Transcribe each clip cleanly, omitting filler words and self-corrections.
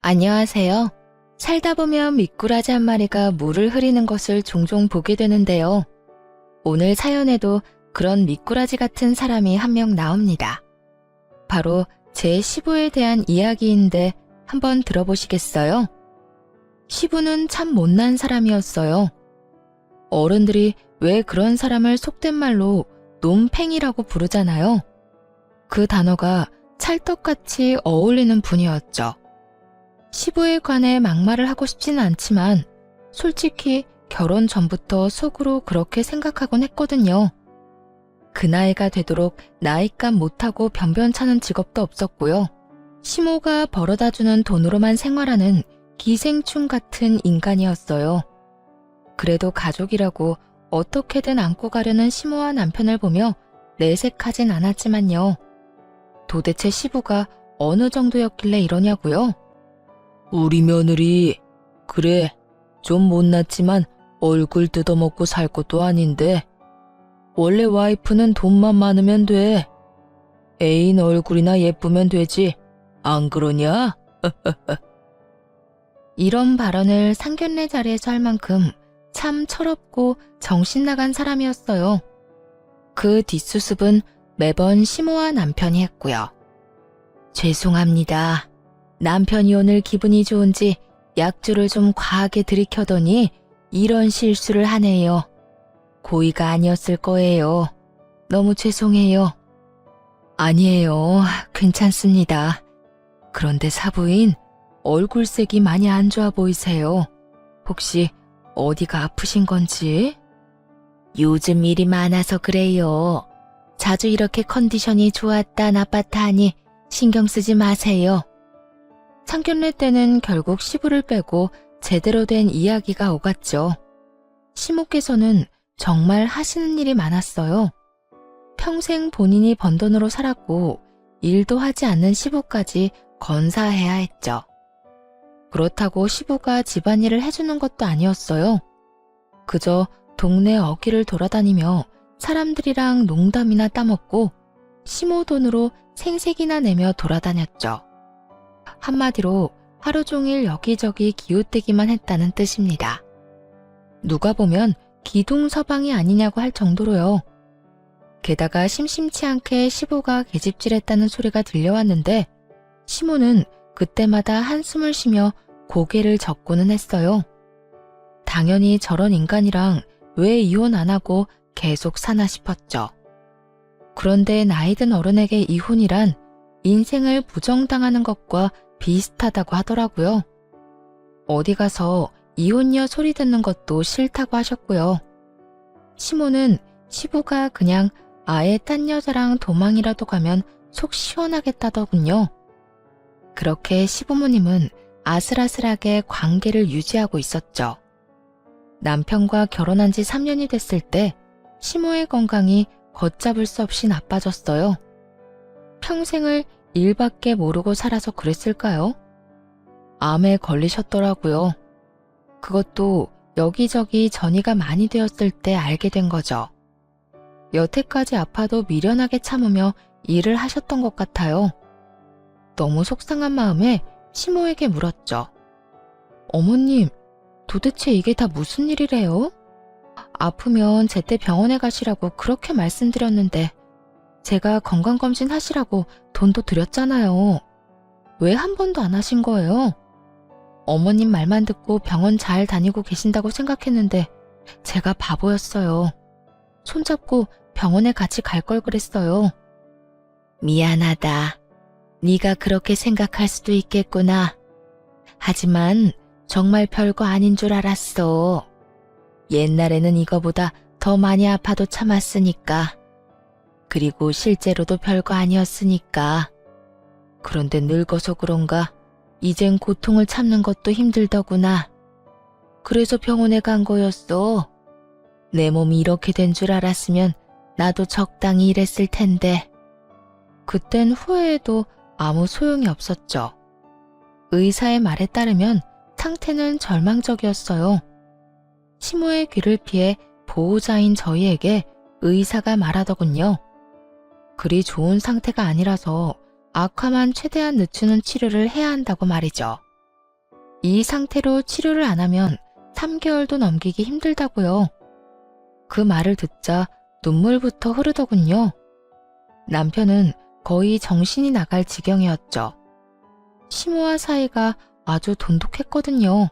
안녕하세요. 살다 보면 미꾸라지 한 마리가 물을 흐리는 것을 종종 보게 되는데요. 오늘 사연에도 그런 미꾸라지 같은 사람이 한 명 나옵니다. 바로 제 시부에 대한 이야기인데 한번 들어보시겠어요? 시부는 참 못난 사람이었어요. 어른들이 왜 그런 사람을 속된 말로 놈팽이라고 부르잖아요. 그 단어가 찰떡같이 어울리는 분이었죠. 시부에 관해 막말을 하고 싶지는 않지만 솔직히 결혼 전부터 속으로 그렇게 생각하곤 했거든요. 그 나이가 되도록 나이값 못하고 변변찮은 직업도 없었고요. 시모가 벌어다주는 돈으로만 생활하는 기생충 같은 인간이었어요. 그래도 가족이라고 어떻게든 안고 가려는 시모와 남편을 보며 내색하진 않았지만요. 도대체 시부가 어느 정도였길래 이러냐고요? 우리 며느리, 그래, 좀 못났지만 얼굴 뜯어먹고 살 것도 아닌데 원래 와이프는 돈만 많으면 돼. 애인 얼굴이나 예쁘면 되지. 안 그러냐? 이런 발언을 상견례 자리에서 할 만큼 참 철없고 정신나간 사람이었어요. 그 뒷수습은 매번 시모와 남편이 했고요. 죄송합니다. 남편이 오늘 기분이 좋은지 약주를 좀 과하게 들이켜더니 이런 실수를 하네요. 고의가 아니었을 거예요. 너무 죄송해요. 아니에요. 괜찮습니다. 그런데 사부인, 얼굴색이 많이 안 좋아 보이세요. 혹시 어디가 아프신 건지? 요즘 일이 많아서 그래요. 자주 이렇게 컨디션이 좋았다 나빴다 하니 신경 쓰지 마세요. 상견례 때는 결국 시부를 빼고 제대로 된 이야기가 오갔죠. 시모께서는 정말 하시는 일이 많았어요. 평생 본인이 번 돈으로 살았고 일도 하지 않는 시부까지 건사해야 했죠. 그렇다고 시부가 집안일을 해주는 것도 아니었어요. 그저 동네 어귀를 돌아다니며 사람들이랑 농담이나 따먹고 시모 돈으로 생색이나 내며 돌아다녔죠. 한마디로 하루 종일 여기저기 기웃대기만 했다는 뜻입니다. 누가 보면 기둥서방이 아니냐고 할 정도로요. 게다가 심심치 않게 시부가 계집질했다는 소리가 들려왔는데 시모는 그때마다 한숨을 쉬며 고개를 젓고는 했어요. 당연히 저런 인간이랑 왜 이혼 안 하고 계속 사나 싶었죠. 그런데 나이든 어른에게 이혼이란 인생을 부정당하는 것과 비슷하다고 하더라고요. 어디 가서 이혼녀 소리 듣는 것도 싫다고 하셨고요. 시모는 시부가 그냥 아예 딴 여자랑 도망이라도 가면 속 시원하겠다더군요. 그렇게 시부모님은 아슬아슬하게 관계를 유지하고 있었죠. 남편과 결혼한 지 3년이 됐을 때 시모의 건강이 걷잡을 수 없이 나빠졌어요. 평생을 일밖에 모르고 살아서 그랬을까요? 암에 걸리셨더라고요. 그것도 여기저기 전이가 많이 되었을 때 알게 된 거죠. 여태까지 아파도 미련하게 참으며 일을 하셨던 것 같아요. 너무 속상한 마음에 시모에게 물었죠. 어머님, 도대체 이게 다 무슨 일이래요? 아프면 제때 병원에 가시라고 그렇게 말씀드렸는데 제가 건강검진 하시라고 돈도 드렸잖아요. 왜 한 번도 안 하신 거예요? 어머님 말만 듣고 병원 잘 다니고 계신다고 생각했는데 제가 바보였어요. 손잡고 병원에 같이 갈 걸 그랬어요. 미안하다. 네가 그렇게 생각할 수도 있겠구나. 하지만 정말 별거 아닌 줄 알았어. 옛날에는 이거보다 더 많이 아파도 참았으니까. 그리고 실제로도 별거 아니었으니까. 그런데 늙어서 그런가 이젠 고통을 참는 것도 힘들더구나. 그래서 병원에 간 거였어. 내 몸이 이렇게 된 줄 알았으면 나도 적당히 일했을 텐데. 그땐 후회해도 아무 소용이 없었죠. 의사의 말에 따르면 상태는 절망적이었어요. 시모의 귀를 피해 보호자인 저희에게 의사가 말하더군요. 그리 좋은 상태가 아니라서 악화만 최대한 늦추는 치료를 해야 한다고 말이죠. 이 상태로 치료를 안 하면 3개월도 넘기기 힘들다고요. 그 말을 듣자 눈물부터 흐르더군요. 남편은 거의 정신이 나갈 지경이었죠. 시모와 사이가 아주 돈독했거든요.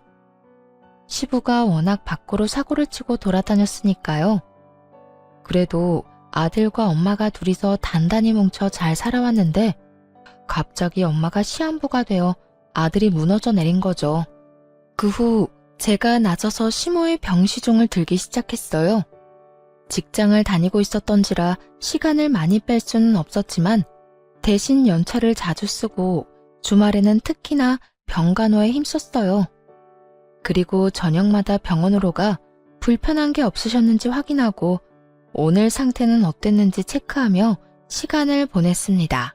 시부가 워낙 밖으로 사고를 치고 돌아다녔으니까요. 그래도 아들과 엄마가 둘이서 단단히 뭉쳐 잘 살아왔는데 갑자기 엄마가 시한부가 되어 아들이 무너져 내린 거죠. 그 후 제가 나서서 시모의 병시종을 들기 시작했어요. 직장을 다니고 있었던지라 시간을 많이 뺄 수는 없었지만 대신 연차를 자주 쓰고 주말에는 특히나 병간호에 힘썼어요. 그리고 저녁마다 병원으로 가 불편한 게 없으셨는지 확인하고 오늘 상태는 어땠는지 체크하며 시간을 보냈습니다.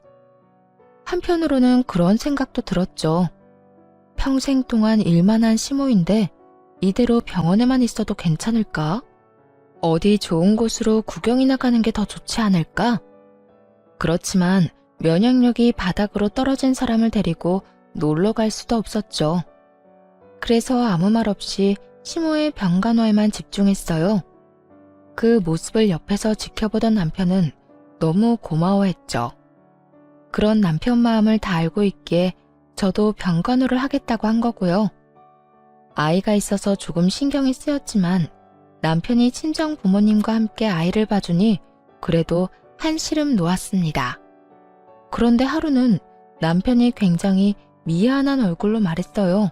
한편으로는 그런 생각도 들었죠. 평생 동안 일만 한 시모인데 이대로 병원에만 있어도 괜찮을까? 어디 좋은 곳으로 구경이나 가는 게 더 좋지 않을까? 그렇지만 면역력이 바닥으로 떨어진 사람을 데리고 놀러 갈 수도 없었죠. 그래서 아무 말 없이 시모의 병간호에만 집중했어요. 그 모습을 옆에서 지켜보던 남편은 너무 고마워했죠. 그런 남편 마음을 다 알고 있기에 저도 병간호를 하겠다고 한 거고요. 아이가 있어서 조금 신경이 쓰였지만 남편이 친정 부모님과 함께 아이를 봐주니 그래도 한시름 놓았습니다. 그런데 하루는 남편이 굉장히 미안한 얼굴로 말했어요.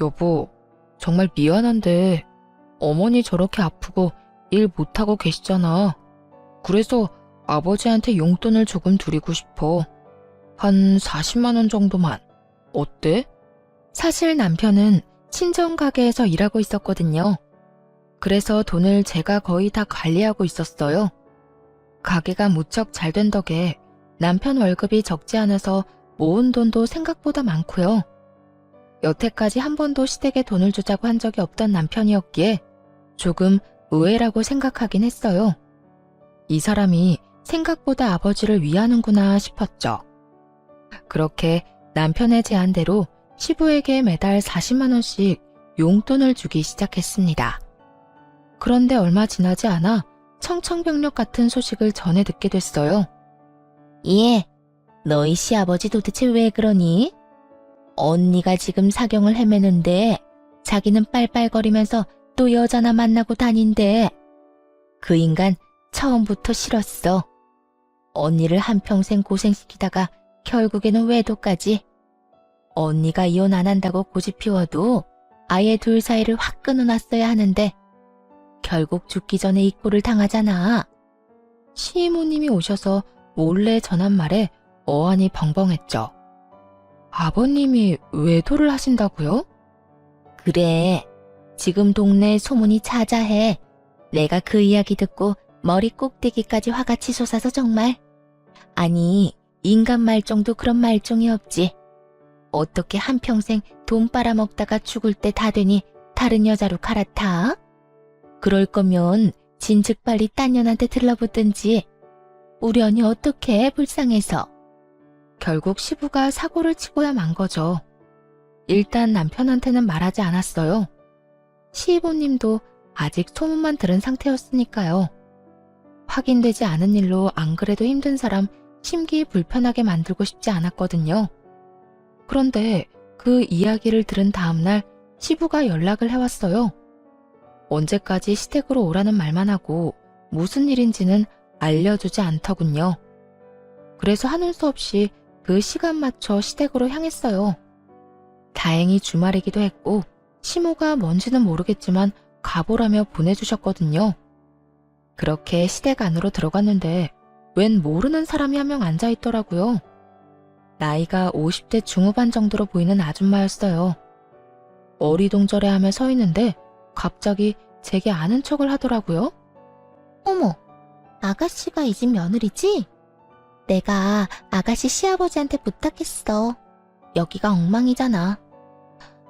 여보, 정말 미안한데 어머니 저렇게 아프고 일 못하고 계시잖아. 그래서 아버지한테 용돈을 조금 드리고 싶어. 한 40만 원 정도만. 어때? 사실 남편은 친정 가게에서 일하고 있었거든요. 그래서 돈을 제가 거의 다 관리하고 있었어요. 가게가 무척 잘 된 덕에 남편 월급이 적지 않아서 모은 돈도 생각보다 많고요. 여태까지 한 번도 시댁에 돈을 주자고 한 적이 없던 남편이었기에 조금 의외라고 생각하긴 했어요. 이 사람이 생각보다 아버지를 위하는구나 싶었죠. 그렇게 남편의 제안대로 시부에게 매달 40만 원씩 용돈을 주기 시작했습니다. 그런데 얼마 지나지 않아 청천벽력 같은 소식을 전해 듣게 됐어요. 얘, 너희 시아버지 도대체 왜 그러니? 언니가 지금 사경을 헤매는데 자기는 빨빨거리면서 또 여자나 만나고 다닌대. 그 인간 처음부터 싫었어. 언니를 한평생 고생시키다가 결국에는 외도까지. 언니가 이혼 안 한다고 고집 피워도 아예 둘 사이를 확 끊어놨어야 하는데 결국 죽기 전에 이 꼴을 당하잖아. 시이모님이 오셔서 몰래 전한 말에 어안이 벙벙했죠. 아버님이 외도를 하신다고요? 그래, 지금 동네에 소문이 자자해. 내가 그 이야기 듣고 머리 꼭대기까지 화가 치솟아서 정말. 아니, 인간 말종도 그런 말종이 없지. 어떻게 한평생 돈 빨아먹다가 죽을 때 다 되니 다른 여자로 갈아타? 그럴 거면 진즉 빨리 딴 년한테 들러붙든지. 우리 언니 어떡해, 불쌍해서. 결국 시부가 사고를 치고야 만 거죠. 일단 남편한테는 말하지 않았어요. 시이보님도 아직 소문만 들은 상태였으니까요. 확인되지 않은 일로 안 그래도 힘든 사람 심기 불편하게 만들고 싶지 않았거든요. 그런데 그 이야기를 들은 다음날 시부가 연락을 해왔어요. 언제까지 시댁으로 오라는 말만 하고 무슨 일인지는 알려주지 않더군요. 그래서 하는 수 없이 그 시간 맞춰 시댁으로 향했어요. 다행히 주말이기도 했고 시모가 뭔지는 모르겠지만 가보라며 보내주셨거든요. 그렇게 시댁 안으로 들어갔는데 웬 모르는 사람이 한 명 앉아있더라고요. 나이가 50대 중후반 정도로 보이는 아줌마였어요. 어리동절해하며 서 있는데 갑자기 제게 아는 척을 하더라고요. 어머, 아가씨가 이 집 며느리지? 내가 아가씨 시아버지한테 부탁했어. 여기가 엉망이잖아.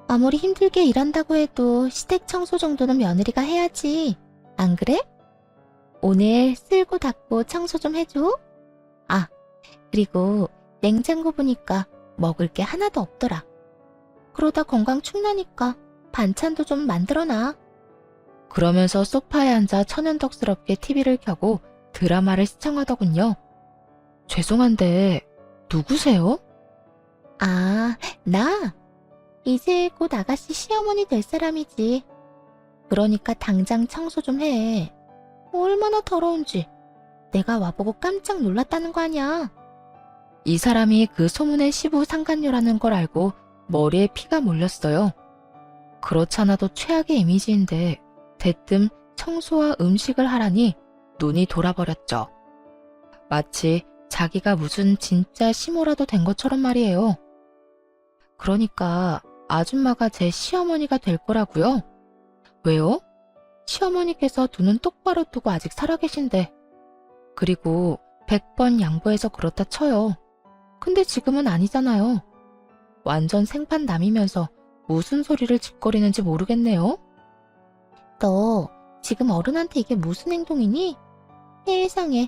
아무리 힘들게 일한다고 해도 시댁 청소 정도는 며느리가 해야지. 안 그래? 오늘 쓸고 닦고 청소 좀 해줘. 아, 그리고 냉장고 보니까 먹을 게 하나도 없더라. 그러다 건강 축나니까 반찬도 좀 만들어놔. 그러면서 소파에 앉아 천연덕스럽게 TV를 켜고 드라마를 시청하더군요. 죄송한데 누구세요? 아, 나? 이제 곧 아가씨 시어머니 될 사람이지. 그러니까 당장 청소 좀 해. 얼마나 더러운지. 내가 와보고 깜짝 놀랐다는 거 아니야. 이 사람이 그 소문의 시부 상간녀라는 걸 알고 머리에 피가 몰렸어요. 그렇잖아도 최악의 이미지인데 대뜸 청소와 음식을 하라니 눈이 돌아버렸죠. 마치 자기가 무슨 진짜 시모라도 된 것처럼 말이에요. 그러니까 아줌마가 제 시어머니가 될 거라고요? 왜요? 시어머니께서 두 눈 똑바로 뜨고 아직 살아계신데. 그리고 100번 양보해서 그렇다 쳐요. 근데 지금은 아니잖아요. 완전 생판남이면서 무슨 소리를 짓거리는지 모르겠네요. 너 지금 어른한테 이게 무슨 행동이니? 세상에.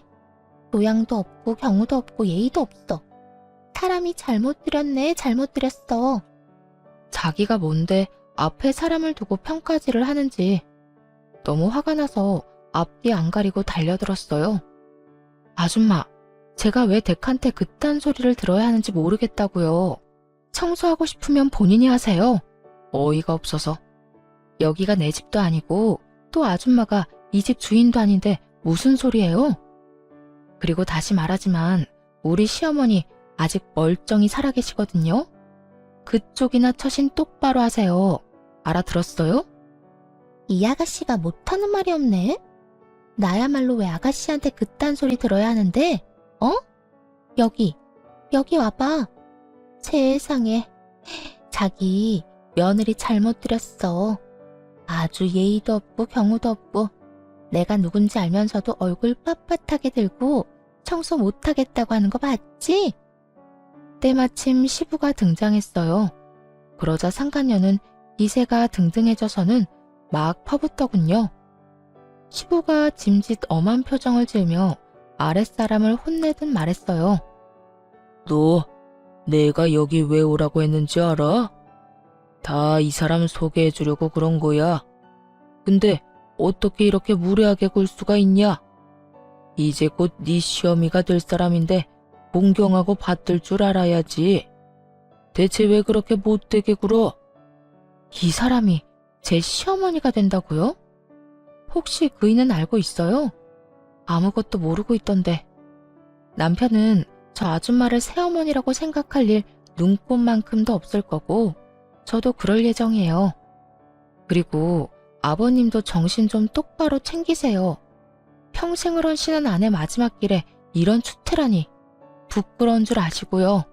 교양도 없고 경우도 없고 예의도 없어. 사람이 잘못 들였네, 잘못 들였어. 자기가 뭔데 앞에 사람을 두고 평가질을 하는지 너무 화가 나서 앞뒤 안 가리고 달려들었어요. 아줌마, 제가 왜 댁한테 그딴 소리를 들어야 하는지 모르겠다고요. 청소하고 싶으면 본인이 하세요. 어이가 없어서. 여기가 내 집도 아니고 또 아줌마가 이 집 주인도 아닌데 무슨 소리예요? 그리고 다시 말하지만 우리 시어머니 아직 멀쩡히 살아계시거든요. 그쪽이나 처신 똑바로 하세요. 알아들었어요? 이 아가씨가 못하는 말이 없네. 나야말로 왜 아가씨한테 그딴 소리 들어야 하는데? 어? 여기 와봐. 세상에. 자기 며느리 잘못 들였어. 아주 예의도 없고 경우도 없고 내가 누군지 알면서도 얼굴 빳빳하게 들고 청소 못하겠다고 하는 거 봤지? 때마침 시부가 등장했어요. 그러자 상간녀는 기세가 등등해져서는 막 퍼붓더군요. 시부가 짐짓 엄한 표정을 지으며 아랫사람을 혼내듯 말했어요. 너 내가 여기 왜 오라고 했는지 알아? 다 이 사람 소개해주려고 그런 거야. 근데 어떻게 이렇게 무례하게 굴 수가 있냐? 이제 곧 네 시어미가 될 사람인데 공경하고 받들 줄 알아야지. 대체 왜 그렇게 못되게 굴어? 이 사람이 제 시어머니가 된다고요? 혹시 그이는 알고 있어요? 아무것도 모르고 있던데. 남편은 저 아줌마를 새어머니라고 생각할 일 눈꼽만큼도 없을 거고 저도 그럴 예정이에요. 그리고 아버님도 정신 좀 똑바로 챙기세요. 평생을 헌신한 아내 마지막 길에 이런 추태라니 부끄러운 줄 아시고요.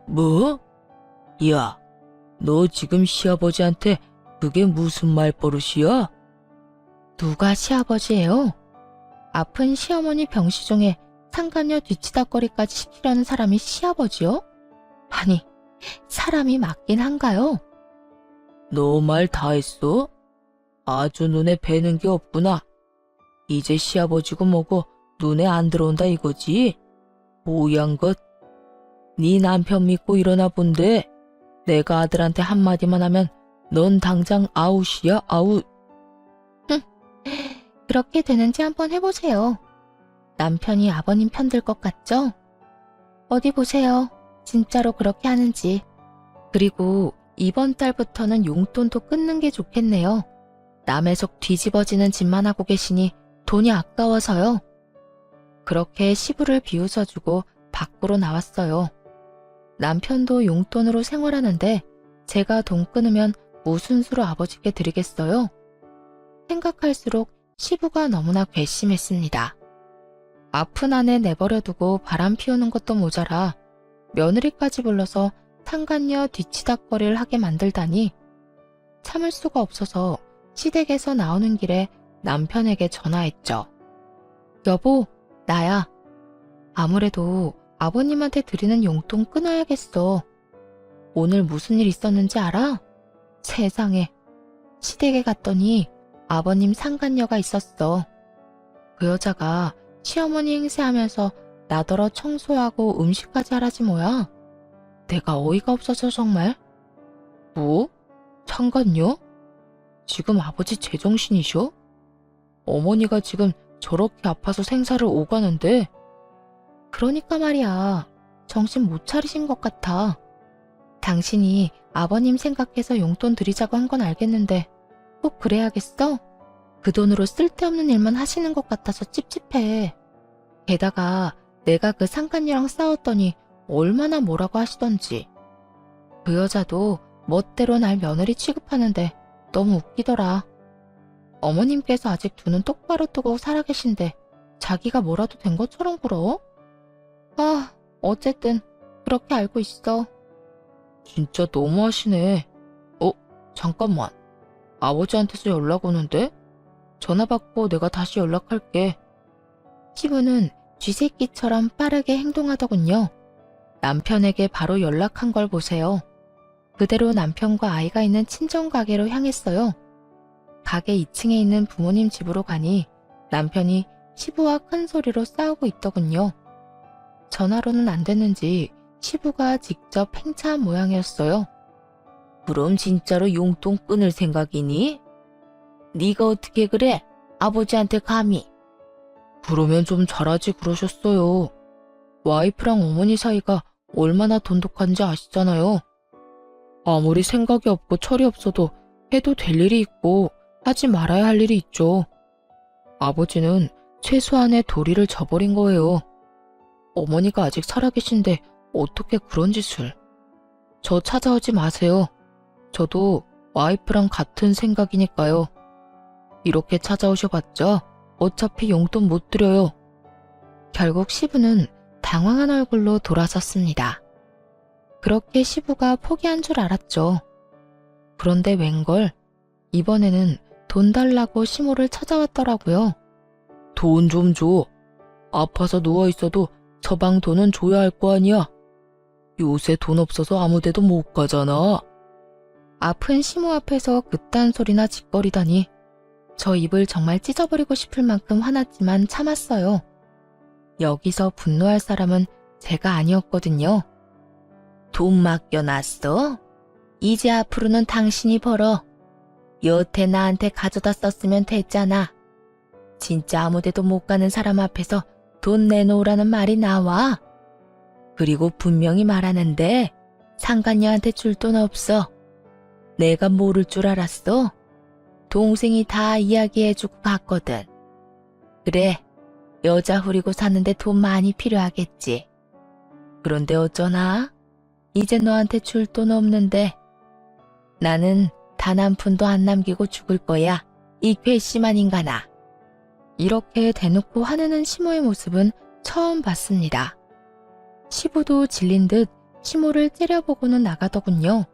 뭐? 야, 너 지금 시아버지한테 그게 무슨 말버릇이야? 누가 시아버지예요? 아픈 시어머니 병시종에 상간녀 뒤치다거리까지 시키려는 사람이 시아버지요? 아니, 사람이 맞긴 한가요? 너 말 다 했어? 아주 눈에 뵈는 게 없구나. 이제 시아버지고 뭐고 눈에 안 들어온다 이거지? 오양 것. 네 남편 믿고 일어나 본데 내가 아들한테 한마디만 하면 넌 당장 아웃이야, 아웃. 그렇게 되는지 한번 해보세요. 남편이 아버님 편들 것 같죠? 어디 보세요. 진짜로 그렇게 하는지. 그리고 이번 달부터는 용돈도 끊는 게 좋겠네요. 남의 속 뒤집어지는 짓만 하고 계시니 돈이 아까워서요. 그렇게 시부를 비웃어주고 밖으로 나왔어요. 남편도 용돈으로 생활하는데 제가 돈 끊으면 무슨 수로 아버지께 드리겠어요? 생각할수록 시부가 너무나 괘씸했습니다. 아픈 아내 내버려두고 바람 피우는 것도 모자라 며느리까지 불러서 상간녀 뒤치다거리를 하게 만들다니 참을 수가 없어서 시댁에서 나오는 길에 남편에게 전화했죠. 여보, 나야. 아무래도 아버님한테 드리는 용돈 끊어야겠어. 오늘 무슨 일 있었는지 알아? 세상에. 시댁에 갔더니 아버님 상간녀가 있었어. 그 여자가 시어머니 행세하면서 나더러 청소하고 음식까지 하라지 뭐야. 내가 어이가 없어서 정말 뭐? 상관요? 지금 아버지 제정신이셔? 어머니가 지금 저렇게 아파서 생사를 오가는데. 그러니까 말이야. 정신 못 차리신 것 같아. 당신이 아버님 생각해서 용돈 드리자고 한 건 알겠는데 꼭 그래야겠어? 그 돈으로 쓸데없는 일만 하시는 것 같아서 찝찝해. 게다가 내가 그 상간녀랑 싸웠더니 얼마나 뭐라고 하시던지. 그 여자도 멋대로 날 며느리 취급하는데 너무 웃기더라. 어머님께서 아직 두 눈 똑바로 뜨고 살아계신데 자기가 뭐라도 된 것처럼 굴어? 아, 어쨌든 그렇게 알고 있어. 진짜 너무하시네. 잠깐만. 아버지한테서 연락 오는데? 전화 받고 내가 다시 연락할게. 시부는 쥐새끼처럼 빠르게 행동하더군요. 남편에게 바로 연락한 걸 보세요. 그대로 남편과 아이가 있는 친정 가게로 향했어요. 가게 2층에 있는 부모님 집으로 가니 남편이 시부와 큰 소리로 싸우고 있더군요. 전화로는 안 됐는지 시부가 직접 행차한 모양이었어요. 그럼 진짜로 용돈 끊을 생각이니? 네가 어떻게 그래? 아버지한테 감히. 그러면 좀 잘하지 그러셨어요. 와이프랑 어머니 사이가 얼마나 돈독한지 아시잖아요. 아무리 생각이 없고 철이 없어도 해도 될 일이 있고 하지 말아야 할 일이 있죠. 아버지는 최소한의 도리를 저버린 거예요. 어머니가 아직 살아계신데 어떻게 그런 짓을. 저 찾아오지 마세요. 저도 와이프랑 같은 생각이니까요. 이렇게 찾아오셔봤자 어차피 용돈 못 드려요. 결국 시부는 당황한 얼굴로 돌아섰습니다. 그렇게 시부가 포기한 줄 알았죠. 그런데 웬걸 이번에는 돈 달라고 시모를 찾아왔더라고요. 돈 좀 줘. 아파서 누워있어도 서방 돈은 줘야 할 거 아니야. 요새 돈 없어서 아무 데도 못 가잖아. 아픈 시모 앞에서 그딴 소리나 짓거리다니. 저 입을 정말 찢어버리고 싶을 만큼 화났지만 참았어요. 여기서 분노할 사람은 제가 아니었거든요. 돈 맡겨놨어? 이제 앞으로는 당신이 벌어. 여태 나한테 가져다 썼으면 됐잖아. 진짜 아무 데도 못 가는 사람 앞에서 돈 내놓으라는 말이 나와? 그리고 분명히 말하는데 상간녀한테 줄 돈 없어. 내가 모를 줄 알았어? 동생이 다 이야기해주고 갔거든. 그래, 여자 후리고 사는데 돈 많이 필요하겠지. 그런데 어쩌나? 이제 너한테 줄 돈 없는데 나는 단 한 푼도 안 남기고 죽을 거야. 이 괘씸한 인간아. 이렇게 대놓고 화내는 시모의 모습은 처음 봤습니다. 시부도 질린 듯 시모를 째려보고는 나가더군요.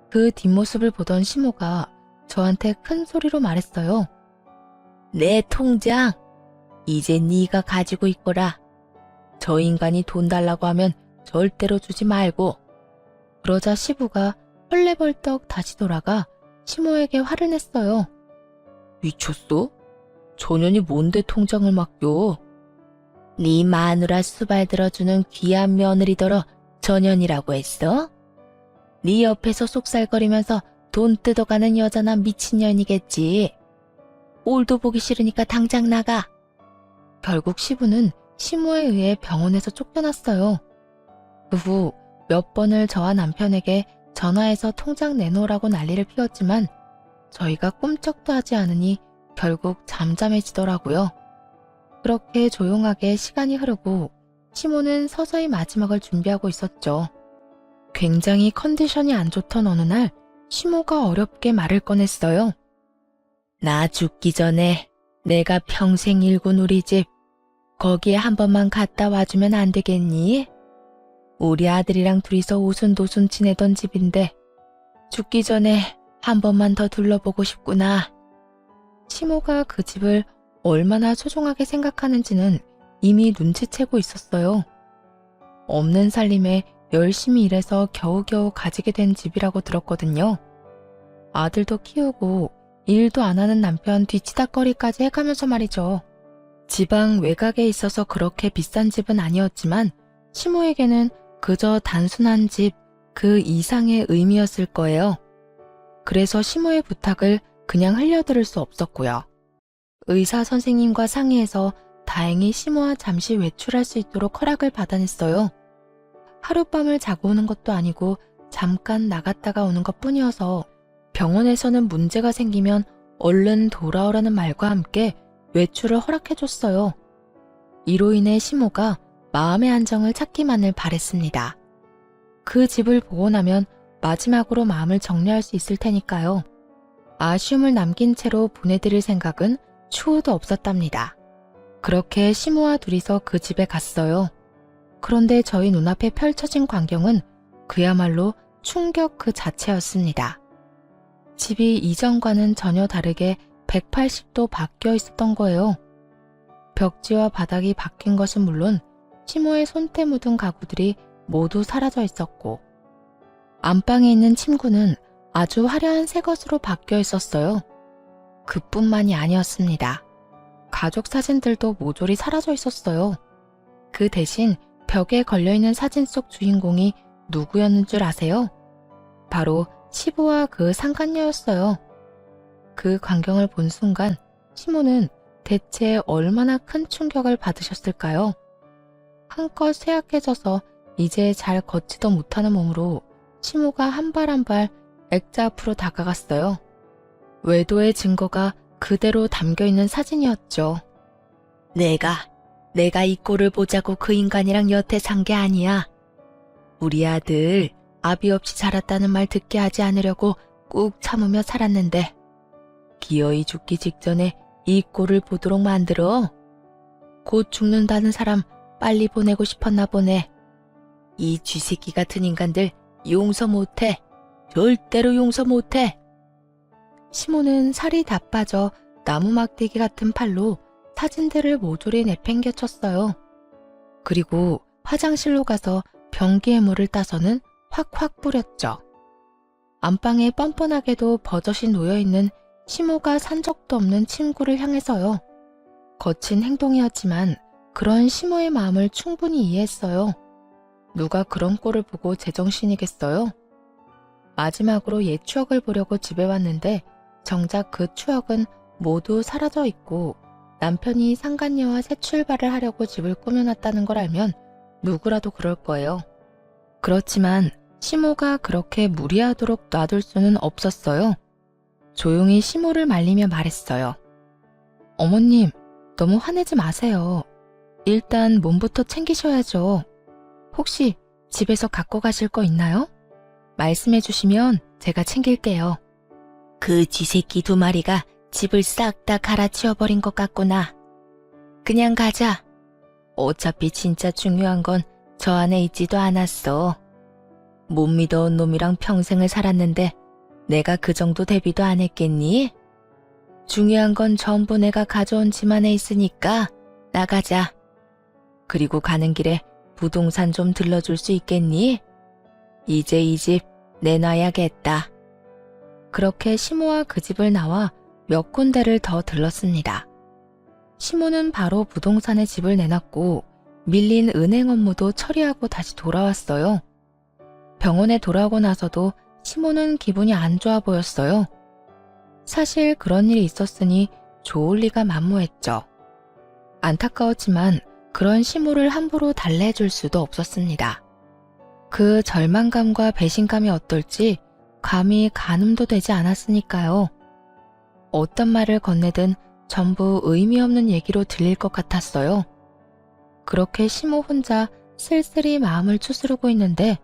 그 뒷모습을 보던 시모가 저한테 큰 소리로 말했어요. 내 통장, 이제 네가 가지고 있거라. 저 인간이 돈 달라고 하면 절대로 주지 말고. 그러자 시부가 헐레벌떡 다시 돌아가 시모에게 화를 냈어요. 미쳤어? 저년이 뭔데 통장을 맡겨? 네 마누라 수발 들어주는 귀한 며느리더러 저년이라고 했어? 네 옆에서 속살거리면서 돈 뜯어가는 여자나 미친년이겠지. 꼴도 보기 싫으니까 당장 나가. 결국 시부는 시모에 의해 병원에서 쫓겨났어요. 그 후 몇 번을 저와 남편에게 전화해서 통장 내놓으라고 난리를 피웠지만 저희가 꼼짝도 하지 않으니 결국 잠잠해지더라고요. 그렇게 조용하게 시간이 흐르고 시모는 서서히 마지막을 준비하고 있었죠. 굉장히 컨디션이 안 좋던 어느 날 시모가 어렵게 말을 꺼냈어요. 나 죽기 전에 내가 평생 일군 우리 집 거기에 한 번만 갔다 와주면 안 되겠니? 우리 아들이랑 둘이서 오순도순 지내던 집인데 죽기 전에 한 번만 더 둘러보고 싶구나. 시모가 그 집을 얼마나 소중하게 생각하는지는 이미 눈치채고 있었어요. 없는 살림에 열심히 일해서 겨우겨우 가지게 된 집이라고 들었거든요. 아들도 키우고 일도 안 하는 남편 뒤치다꺼리까지 해가면서 말이죠. 지방 외곽에 있어서 그렇게 비싼 집은 아니었지만 시모에게는 그저 단순한 집, 그 이상의 의미였을 거예요. 그래서 시모의 부탁을 그냥 흘려들을 수 없었고요. 의사 선생님과 상의해서 다행히 시모와 잠시 외출할 수 있도록 허락을 받아냈어요. 하룻밤을 자고 오는 것도 아니고 잠깐 나갔다가 오는 것뿐이어서 병원에서는 문제가 생기면 얼른 돌아오라는 말과 함께 외출을 허락해줬어요. 이로 인해 시모가 마음의 안정을 찾기만을 바랬습니다. 그 집을 보고 나면 마지막으로 마음을 정리할 수 있을 테니까요. 아쉬움을 남긴 채로 보내드릴 생각은 추호도 없었답니다. 그렇게 시모와 둘이서 그 집에 갔어요. 그런데 저희 눈앞에 펼쳐진 광경은 그야말로 충격 그 자체였습니다. 집이 이전과는 전혀 다르게 180도 바뀌어 있었던 거예요. 벽지와 바닥이 바뀐 것은 물론 시모의 손때 묻은 가구들이 모두 사라져 있었고, 안방에 있는 침구는 아주 화려한 새 것으로 바뀌어 있었어요. 그뿐만이 아니었습니다. 가족 사진들도 모조리 사라져 있었어요. 그 대신 벽에 걸려있는 사진 속 주인공이 누구였는 줄 아세요? 바로 시부와 그 상간녀였어요. 그 광경을 본 순간 시모는 대체 얼마나 큰 충격을 받으셨을까요? 한껏 쇠약해져서 이제 잘 걷지도 못하는 몸으로 시모가 한 발 한 발 액자 앞으로 다가갔어요. 외도의 증거가 그대로 담겨있는 사진이었죠. 내가 이 꼴을 보자고 그 인간이랑 여태 산 게 아니야. 우리 아들 아비 없이 자랐다는 말 듣게 하지 않으려고 꾹 참으며 살았는데 기어이 죽기 직전에 이 꼴을 보도록 만들어. 곧 죽는다는 사람 빨리 보내고 싶었나 보네. 이 쥐새끼 같은 인간들 용서 못해. 절대로 용서 못해. 시모는 살이 다 빠져 나무 막대기 같은 팔로 사진들을 모조리 내팽개쳤어요. 그리고 화장실로 가서 변기에 물을 따서는 확확 뿌렸죠. 안방에 뻔뻔하게도 버젓이 놓여있는 시모가 산 적도 없는 침구를 향해서요. 거친 행동이었지만 그런 시모의 마음을 충분히 이해했어요. 누가 그런 꼴을 보고 제정신이겠어요? 마지막으로 옛 추억을 보려고 집에 왔는데 정작 그 추억은 모두 사라져 있고 남편이 상간녀와 새 출발을 하려고 집을 꾸며놨다는 걸 알면 누구라도 그럴 거예요. 그렇지만 시모가 그렇게 무리하도록 놔둘 수는 없었어요. 조용히 시모를 말리며 말했어요. 어머님, 너무 화내지 마세요. 일단 몸부터 챙기셔야죠. 혹시 집에서 갖고 가실 거 있나요? 말씀해 주시면 제가 챙길게요. 그 쥐새끼 2마리가 집을 싹 다 갈아치워버린 것 같구나. 그냥 가자. 어차피 진짜 중요한 건 저 안에 있지도 않았어. 못 믿어온 놈이랑 평생을 살았는데 내가 그 정도 대비도 안 했겠니? 중요한 건 전부 내가 가져온 집 안에 있으니까 나가자. 그리고 가는 길에 부동산 좀 들러줄 수 있겠니? 이제 이 집 내놔야겠다. 그렇게 시모와 그 집을 나와 몇 군데를 더 들렀습니다. 시모는 바로 부동산에 집을 내놨고 밀린 은행 업무도 처리하고 다시 돌아왔어요. 병원에 돌아오고 나서도 시모는 기분이 안 좋아 보였어요. 사실 그런 일이 있었으니 좋을 리가 만무했죠. 안타까웠지만 그런 시모를 함부로 달래줄 수도 없었습니다. 그 절망감과 배신감이 어떨지 감히 가늠도 되지 않았으니까요. 어떤 말을 건네든 전부 의미 없는 얘기로 들릴 것 같았어요. 그렇게 시모 혼자 쓸쓸히 마음을 추스르고 있는데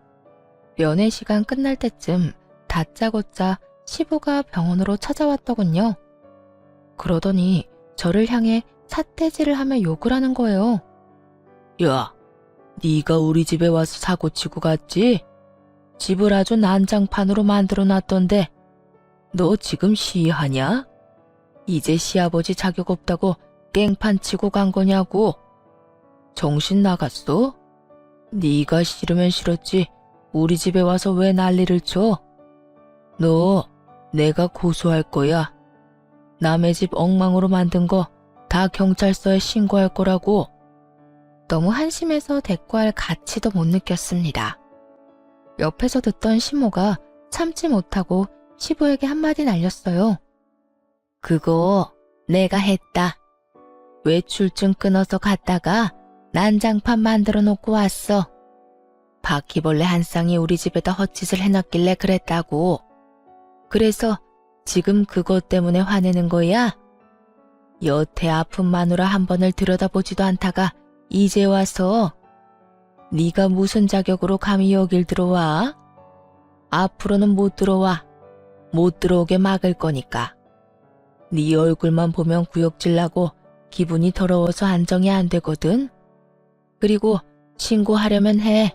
면회 시간 끝날 때쯤 다짜고짜 시부가 병원으로 찾아왔더군요. 그러더니 저를 향해 삿대질을 하며 욕을 하는 거예요. 야, 네가 우리 집에 와서 사고치고 갔지? 집을 아주 난장판으로 만들어 놨던데 너 지금 시하냐? 이제 시아버지 자격 없다고 깽판 치고 간 거냐고? 정신 나갔어? 네가 싫으면 싫었지 우리 집에 와서 왜 난리를 쳐? 너 내가 고소할 거야. 남의 집 엉망으로 만든 거 다 경찰서에 신고할 거라고. 너무 한심해서 대꾸할 가치도 못 느꼈습니다. 옆에서 듣던 시모가 참지 못하고 시부에게 한마디 날렸어요. 그거 내가 했다. 외출증 끊어서 갔다가 난장판 만들어 놓고 왔어. 바퀴벌레 한 쌍이 우리 집에다 헛짓을 해놨길래 그랬다고. 그래서 지금 그것 때문에 화내는 거야? 여태 아픈 마누라 한 번을 들여다보지도 않다가 이제 와서 네가 무슨 자격으로 감히 여길 들어와? 앞으로는 못 들어와. 못 들어오게 막을 거니까. 네 얼굴만 보면 구역질 나고 기분이 더러워서 안정이 안 되거든. 그리고 신고하려면 해.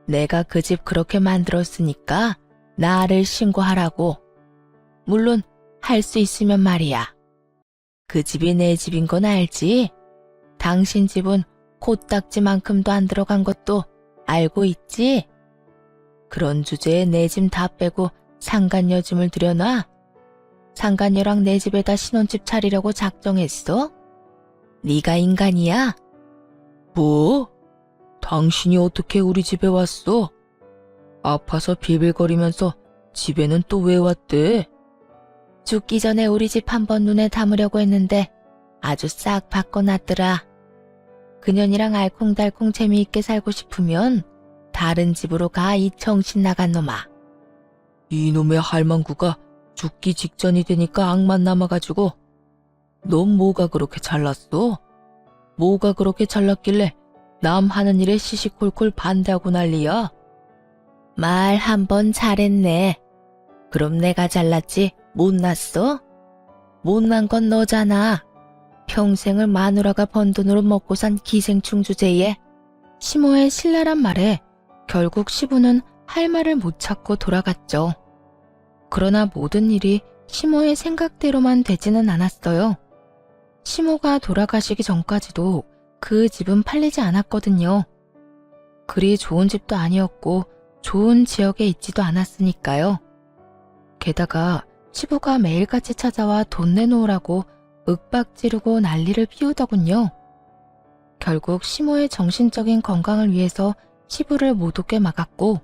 내가 그 집 그렇게 만들었으니까 나를 신고하라고. 물론 할 수 있으면 말이야. 그 집이 내 집인 건 알지? 당신 집은 코딱지만큼도 안 들어간 것도 알고 있지? 그런 주제에 내 짐 다 빼고 상간녀 짐을 들여놔? 상간녀랑 내 집에다 신혼집 차리려고 작정했어? 네가 인간이야? 뭐? 당신이 어떻게 우리 집에 왔어? 아파서 빌빌거리면서 집에는 또 왜 왔대? 죽기 전에 우리 집 한번 눈에 담으려고 했는데 아주 싹 바꿔놨더라. 그년이랑 알콩달콩 재미있게 살고 싶으면 다른 집으로 가, 이 정신 나간 놈아. 이놈의 할망구가 죽기 직전이 되니까 악만 남아가지고. 넌 뭐가 그렇게 잘났어? 뭐가 그렇게 잘났길래 남 하는 일에 시시콜콜 반대하고 난리야? 말 한 번 잘했네. 그럼 내가 잘났지 못났어? 못난 건 너잖아. 평생을 마누라가 번 돈으로 먹고 산 기생충 주제에. 시모의 신랄한 말에 결국 시부는 할 말을 못 찾고 돌아갔죠. 그러나 모든 일이 시모의 생각대로만 되지는 않았어요. 시모가 돌아가시기 전까지도 그 집은 팔리지 않았거든요. 그리 좋은 집도 아니었고 좋은 지역에 있지도 않았으니까요. 게다가 시부가 매일같이 찾아와 돈 내놓으라고 윽박 지르고 난리를 피우더군요. 결국 시모의 정신적인 건강을 위해서 시부를 못 오게 막았고,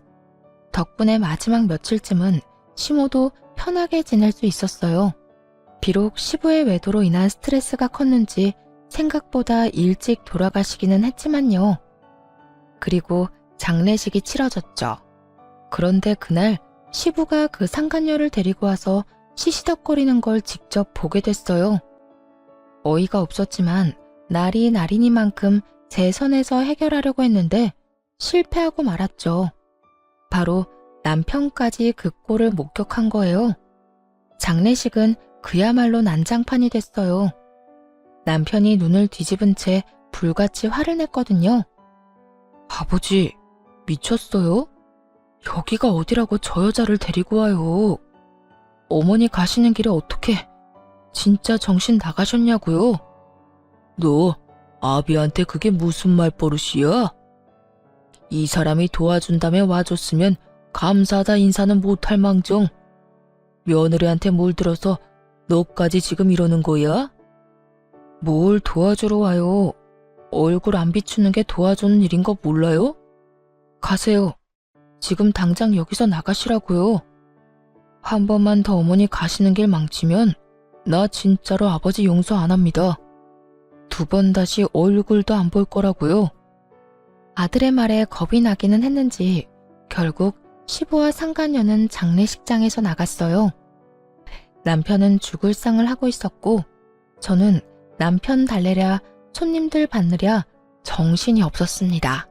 덕분에 마지막 며칠쯤은 시모도 편하게 지낼 수 있었어요. 비록 시부의 외도로 인한 스트레스가 컸는지 생각보다 일찍 돌아가시기는 했지만요. 그리고 장례식이 치러졌죠. 그런데 그날 시부가 그 상간녀를 데리고 와서 시시덕거리는 걸 직접 보게 됐어요. 어이가 없었지만 날이니만큼 제 선에서 해결하려고 했는데 실패하고 말았죠. 바로 남편까지 그 꼴을 목격한 거예요. 장례식은 그야말로 난장판이 됐어요. 남편이 눈을 뒤집은 채 불같이 화를 냈거든요. 아버지, 미쳤어요? 여기가 어디라고 저 여자를 데리고 와요. 어머니 가시는 길에 어떻게 진짜 정신 나가셨냐고요? 너 아비한테 그게 무슨 말버릇이야? 이 사람이 도와준다며 와줬으면 감사하다 인사는 못할 망정. 며느리한테 물들어서 너까지 지금 이러는 거야? 뭘 도와주러 와요? 얼굴 안 비추는 게 도와주는 일인 거 몰라요? 가세요. 지금 당장 여기서 나가시라고요. 한 번만 더 어머니 가시는 길 망치면 나 진짜로 아버지 용서 안 합니다. 2번 다시 얼굴도 안 볼 거라고요. 아들의 말에 겁이 나기는 했는지 결국 시부와 상간녀는 장례식장에서 나갔어요. 남편은 죽을 상을 하고 있었고 저는 남편 달래랴 손님들 받느랴 정신이 없었습니다.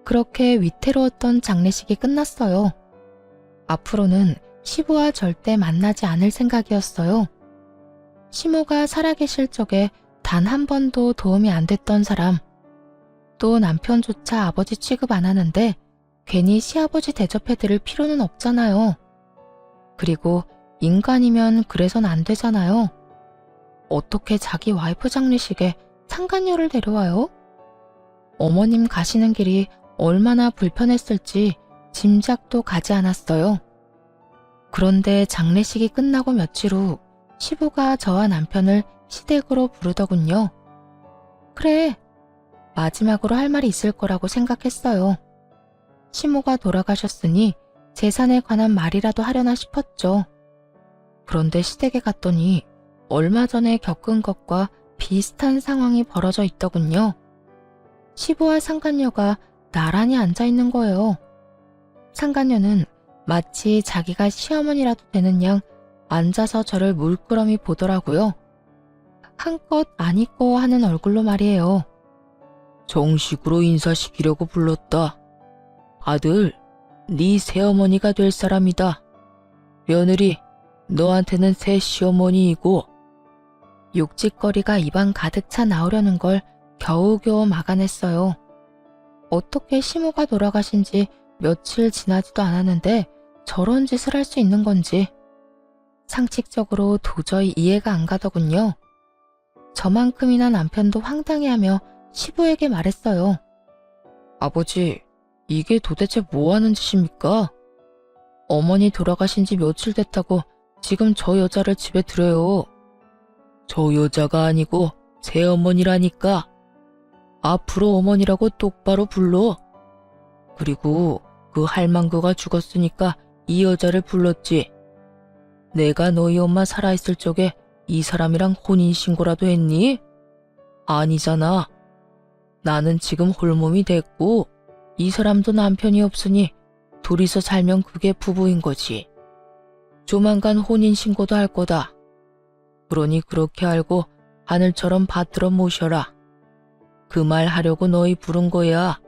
그렇게 위태로웠던 장례식이 끝났어요. 앞으로는 시부와 절대 만나지 않을 생각이었어요. 시모가 살아계실 적에 단 한 번도 도움이 안 됐던 사람, 또 남편조차 아버지 취급 안 하는데 괜히 시아버지 대접해드릴 필요는 없잖아요. 그리고 인간이면 그래선 안 되잖아요. 어떻게 자기 와이프 장례식에 상간녀를 데려와요? 어머님 가시는 길이 얼마나 불편했을지 짐작도 가지 않았어요. 그런데 장례식이 끝나고 며칠 후 시부가 저와 남편을 시댁으로 부르더군요. 그래, 마지막으로 할 말이 있을 거라고 생각했어요. 시모가 돌아가셨으니 재산에 관한 말이라도 하려나 싶었죠. 그런데 시댁에 갔더니 얼마 전에 겪은 것과 비슷한 상황이 벌어져 있더군요. 시부와 상간녀가 나란히 앉아 있는 거예요. 상간녀는 마치 자기가 시어머니라도 되는 양 앉아서 저를 물끄러미 보더라고요. 한껏 아니꺼 하는 얼굴로 말이에요. 정식으로 인사시키려고 불렀다. 아들, 네 새어머니가 될 사람이다. 며느리, 너한테는 새 시어머니이고. 욕짓거리가 입안 가득 차 나오려는 걸 겨우겨우 막아냈어요. 어떻게 시모가 돌아가신 지 며칠 지나지도 않았는데 저런 짓을 할 수 있는 건지 상식적으로 도저히 이해가 안 가더군요. 저만큼이나 남편도 황당해하며 시부에게 말했어요. 아버지, 이게 도대체 뭐 하는 짓입니까? 어머니 돌아가신 지 며칠 됐다고 지금 저 여자를 집에 들여요. 저 여자가 아니고 제 어머니라니까. 앞으로 어머니라고 똑바로 불러. 그리고 그 할망구가 죽었으니까 이 여자를 불렀지. 내가 너희 엄마 살아있을 적에 이 사람이랑 혼인신고라도 했니? 아니잖아. 나는 지금 홀몸이 됐고 이 사람도 남편이 없으니 둘이서 살면 그게 부부인 거지. 조만간 혼인신고도 할 거다. 그러니 그렇게 알고 하늘처럼 받들어 모셔라. 그 말 하려고 너희 부른 거야.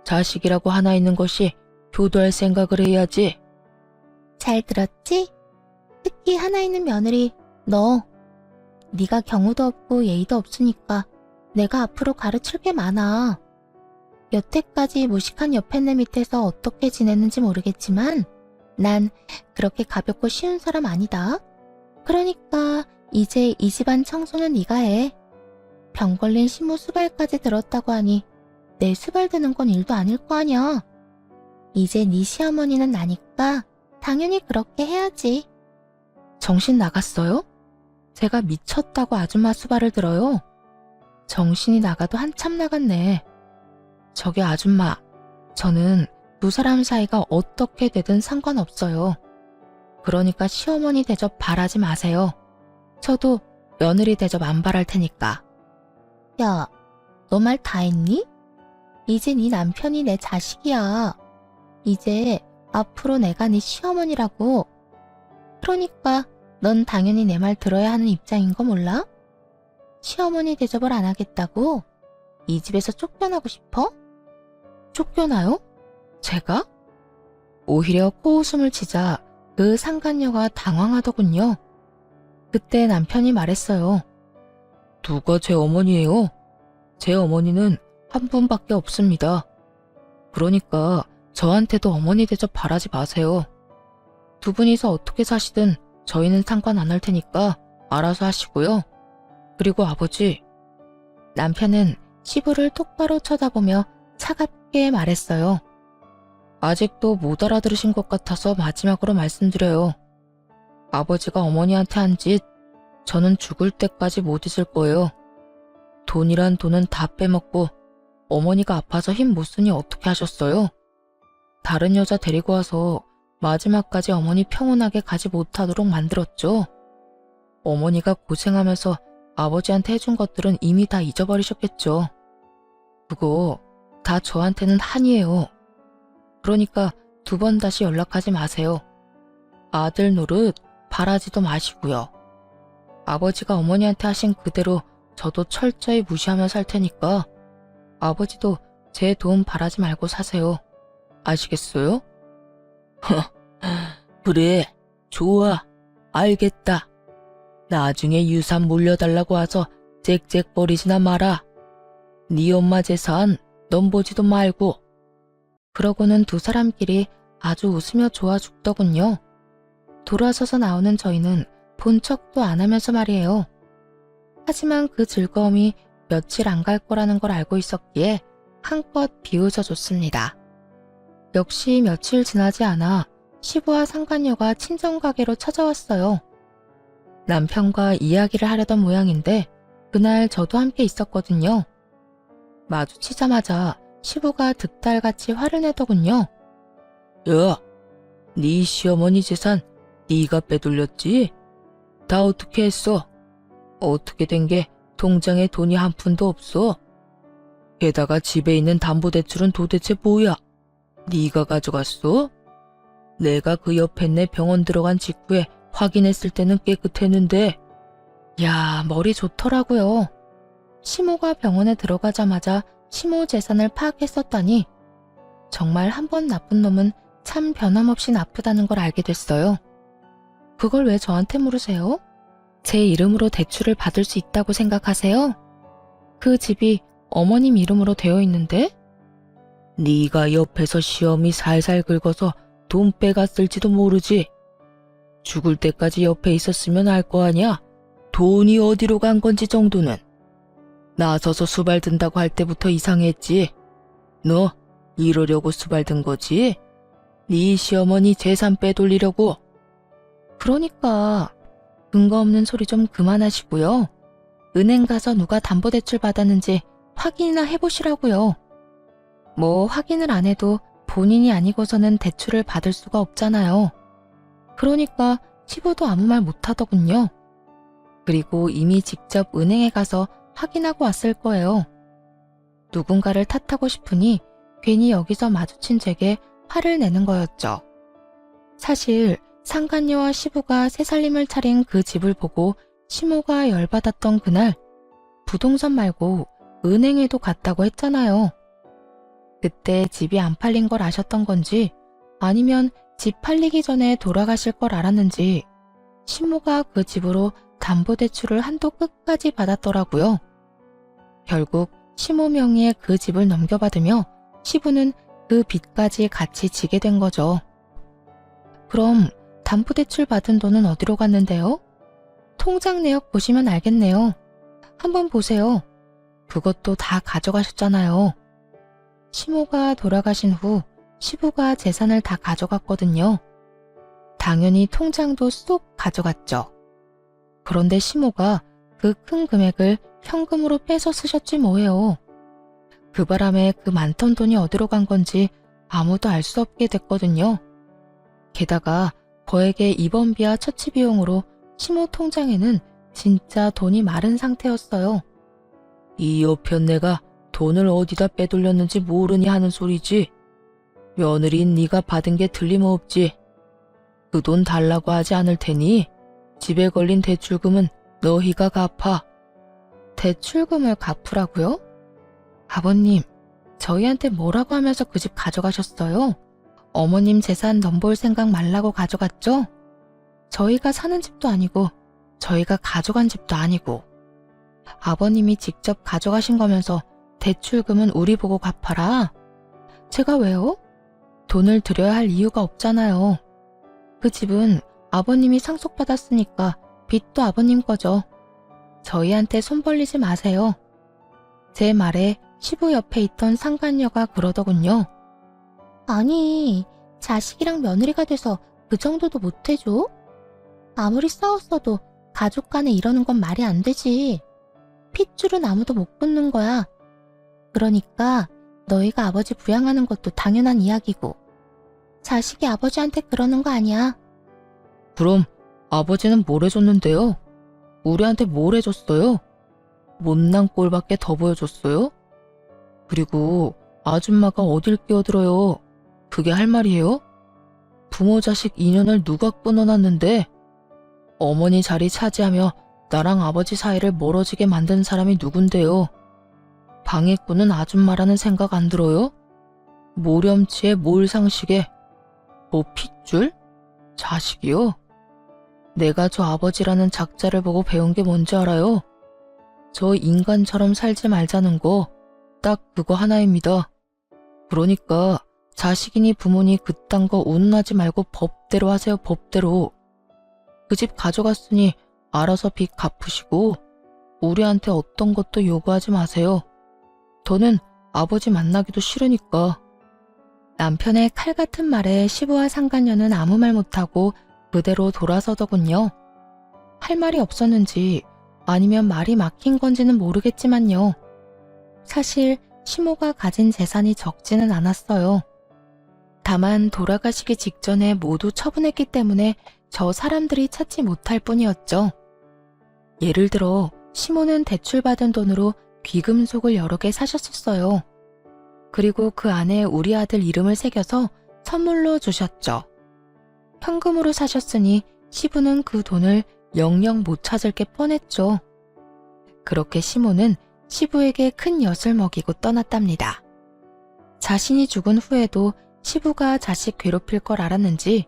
자식이라고 하나 있는 것이 효도할 생각을 해야지. 잘 들었지? 특히 하나 있는 며느리, 너. 네가 경우도 없고 예의도 없으니까 내가 앞으로 가르칠 게 많아. 여태까지 무식한 옆에내 밑에서 어떻게 지냈는지 모르겠지만 난 그렇게 가볍고 쉬운 사람 아니다. 그러니까 이제 이 집안 청소는 네가 해. 병 걸린 시모 수발까지 들었다고 하니 내 수발 드는 건 일도 아닐 거 아냐. 이제 네 시어머니는 나니까 당연히 그렇게 해야지. 정신 나갔어요? 제가 미쳤다고 아줌마 수발을 들어요. 정신이 나가도 한참 나갔네. 저기 아줌마, 저는 두 사람 사이가 어떻게 되든 상관없어요. 그러니까 시어머니 대접 바라지 마세요. 저도 며느리 대접 안 바랄 테니까. 야, 너 말 다 했니? 이제 네 남편이 내 자식이야. 이제 앞으로 내가 네 시어머니라고. 그러니까 넌 당연히 내 말 들어야 하는 입장인 거 몰라? 시어머니 대접을 안 하겠다고? 이 집에서 쫓겨나고 싶어? 쫓겨나요? 제가? 오히려 코웃음을 치자 그 상간녀가 당황하더군요. 그때 남편이 말했어요. 누가 제 어머니예요? 제 어머니는 한 분밖에 없습니다. 그러니까 저한테도 어머니 대접 바라지 마세요. 두 분이서 어떻게 사시든 저희는 상관 안 할 테니까 알아서 하시고요. 그리고 아버지, 남편은 시부를 똑바로 쳐다보며 차갑게 말했어요. 아직도 못 알아들으신 것 같아서 마지막으로 말씀드려요. 아버지가 어머니한테 한 짓, 저는 죽을 때까지 못 잊을 거예요. 돈이란 돈은 다 빼먹고 어머니가 아파서 힘 못 쓰니 어떻게 하셨어요? 다른 여자 데리고 와서 마지막까지 어머니 평온하게 가지 못하도록 만들었죠. 어머니가 고생하면서 아버지한테 해준 것들은 이미 다 잊어버리셨겠죠. 그거 다 저한테는 한이에요. 그러니까 두 번 다시 연락하지 마세요. 아들 노릇 바라지도 마시고요. 아버지가 어머니한테 하신 그대로 저도 철저히 무시하며 살 테니까 아버지도 제 도움 바라지 말고 사세요. 아시겠어요? 그래, 좋아, 알겠다. 나중에 유산 물려달라고 와서 짹짹거리지나 마라. 네 엄마 재산 넌 보지도 말고. 그러고는 두 사람끼리 아주 웃으며 좋아 죽더군요. 돌아서서 나오는 저희는 본 척도 안 하면서 말이에요. 하지만 그 즐거움이 며칠 안 갈 거라는 걸 알고 있었기에 한껏 비웃어줬습니다. 역시 며칠 지나지 않아 시부와 상간녀가 친정가게로 찾아왔어요. 남편과 이야기를 하려던 모양인데 그날 저도 함께 있었거든요. 마주치자마자 시부가 득달같이 화를 내더군요. 야, 네 시어머니 재산 네가 빼돌렸지? 다 어떻게 했어? 어떻게 된 게 통장에 돈이 한 푼도 없어? 게다가 집에 있는 담보대출은 도대체 뭐야? 네가 가져갔어? 내가 그 옆에 내 병원 들어간 직후에 확인했을 때는 깨끗했는데. 야, 머리 좋더라고요. 시모가 병원에 들어가자마자 시모 재산을 파악했었다니. 정말 한 번 나쁜 놈은 참 변함없이 나쁘다는 걸 알게 됐어요. 그걸 왜 저한테 물으세요? 제 이름으로 대출을 받을 수 있다고 생각하세요? 그 집이 어머님 이름으로 되어 있는데? 네가 옆에서 시험이 살살 긁어서 돈 빼갔을지도 모르지. 죽을 때까지 옆에 있었으면 알 거 아냐? 돈이 어디로 간 건지 정도는. 나서서 수발든다고 할 때부터 이상했지. 너 이러려고 수발든 거지? 네 시어머니 재산 빼돌리려고. 그러니까 근거 없는 소리 좀 그만하시고요. 은행 가서 누가 담보대출 받았는지 확인이나 해보시라고요. 뭐 확인을 안 해도 본인이 아니고서는 대출을 받을 수가 없잖아요. 그러니까 시부도 아무 말 못하더군요. 그리고 이미 직접 은행에 가서 확인하고 왔을 거예요. 누군가를 탓하고 싶으니 괜히 여기서 마주친 제게 화를 내는 거였죠. 사실 상간녀와 시부가 새살림을 차린 그 집을 보고 시모가 열받았던 그날, 부동산 말고 은행에도 갔다고 했잖아요. 그때 집이 안 팔린 걸 아셨던 건지 아니면 집 팔리기 전에 돌아가실 걸 알았는지 시모가 그 집으로 담보대출을 한도 끝까지 받았더라고요. 결국 시모 명의의 그 집을 넘겨받으며 시부는 그 빚까지 같이 지게 된 거죠. 그럼 담보대출 받은 돈은 어디로 갔는데요? 통장 내역 보시면 알겠네요. 한번 보세요. 그것도 다 가져가셨잖아요. 시모가 돌아가신 후 시부가 재산을 다 가져갔거든요. 당연히 통장도 쏙 가져갔죠. 그런데 시모가 그 큰 금액을 현금으로 빼서 쓰셨지 뭐예요. 그 바람에 그 많던 돈이 어디로 간 건지 아무도 알 수 없게 됐거든요. 게다가 거액의 입원비와 처치 비용으로 시모 통장에는 진짜 돈이 마른 상태였어요. 이 여편네가 돈을 어디다 빼돌렸는지 모르니 하는 소리지. 며느리인 네가 받은 게 틀림없지. 그 돈 달라고 하지 않을 테니 집에 걸린 대출금은 너희가 갚아. 대출금을 갚으라고요? 아버님, 저희한테 뭐라고 하면서 그 집 가져가셨어요? 어머님 재산 넘볼 생각 말라고 가져갔죠? 저희가 사는 집도 아니고 저희가 가져간 집도 아니고 아버님이 직접 가져가신 거면서 대출금은 우리 보고 갚아라. 제가 왜요? 돈을 드려야 할 이유가 없잖아요. 그 집은 아버님이 상속받았으니까 빚도 아버님 거죠. 저희한테 손 벌리지 마세요. 제 말에 시부 옆에 있던 상간녀가 그러더군요. 아니, 자식이랑 며느리가 돼서 그 정도도 못해줘? 아무리 싸웠어도 가족 간에 이러는 건 말이 안 되지. 핏줄은 아무도 못 끊는 거야. 그러니까 너희가 아버지 부양하는 것도 당연한 이야기고 자식이 아버지한테 그러는 거 아니야. 그럼 아버지는 뭘 해줬는데요? 우리한테 뭘 해줬어요? 못난 꼴밖에 더 보여줬어요? 그리고 아줌마가 어딜 끼어들어요? 그게 할 말이에요? 부모 자식 인연을 누가 끊어놨는데? 어머니 자리 차지하며 나랑 아버지 사이를 멀어지게 만든 사람이 누군데요? 방해꾼은 아줌마라는 생각 안 들어요? 모렴치에 몰상식에 뭐 핏줄? 자식이요? 내가 저 아버지라는 작자를 보고 배운 게 뭔지 알아요? 저 인간처럼 살지 말자는 거 딱 그거 하나입니다. 그러니까 자식이니 부모니 그딴 거 운운하지 말고 법대로 하세요. 법대로. 그 집 가져갔으니 알아서 빚 갚으시고 우리한테 어떤 것도 요구하지 마세요. 더는 아버지 만나기도 싫으니까. 남편의 칼 같은 말에 시부와 상간녀는 아무 말 못하고 그대로 돌아서더군요. 할 말이 없었는지 아니면 말이 막힌 건지는 모르겠지만요. 사실 시모가 가진 재산이 적지는 않았어요. 다만 돌아가시기 직전에 모두 처분했기 때문에 저 사람들이 찾지 못할 뿐이었죠. 예를 들어 시모는 대출받은 돈으로 귀금속을 여러 개 사셨었어요. 그리고 그 안에 우리 아들 이름을 새겨서 선물로 주셨죠. 현금으로 사셨으니 시부는 그 돈을 영영 못 찾을 게 뻔했죠. 그렇게 시모는 시부에게 큰 엿을 먹이고 떠났답니다. 자신이 죽은 후에도 시부가 자식 괴롭힐 걸 알았는지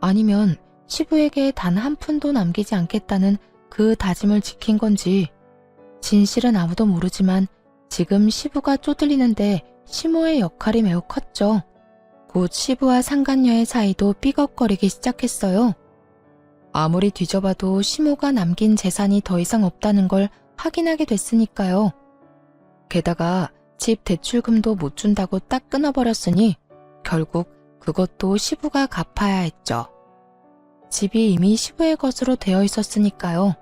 아니면 시부에게 단 한 푼도 남기지 않겠다는 그 다짐을 지킨 건지 진실은 아무도 모르지만 지금 시부가 쪼들리는데 시모의 역할이 매우 컸죠. 곧 시부와 상간녀의 사이도 삐걱거리기 시작했어요. 아무리 뒤져봐도 시모가 남긴 재산이 더 이상 없다는 걸 확인하게 됐으니까요. 게다가 집 대출금도 못 준다고 딱 끊어버렸으니 결국 그것도 시부가 갚아야 했죠. 집이 이미 시부의 것으로 되어 있었으니까요.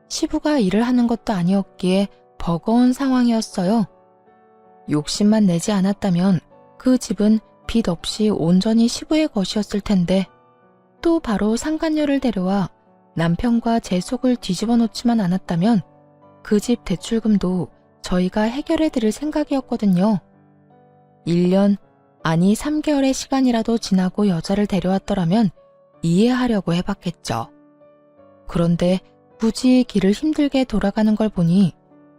시부가 일을 하는 것도 아니었기에 버거운 상황이었어요. 욕심만 내지 않았다면 그 집은 빚 없이 온전히 시부의 것이었을 텐데 또 바로 상간녀를 데려와 남편과 제 속을 뒤집어 놓지만 않았다면 그 집 대출금도 저희가 해결해 드릴 생각이었거든요. 1년, 아니 3개월의 시간이라도 지나고 여자를 데려왔더라면 이해하려고 해봤겠죠. 그런데 굳이 길을 힘들게 돌아가는 걸 보니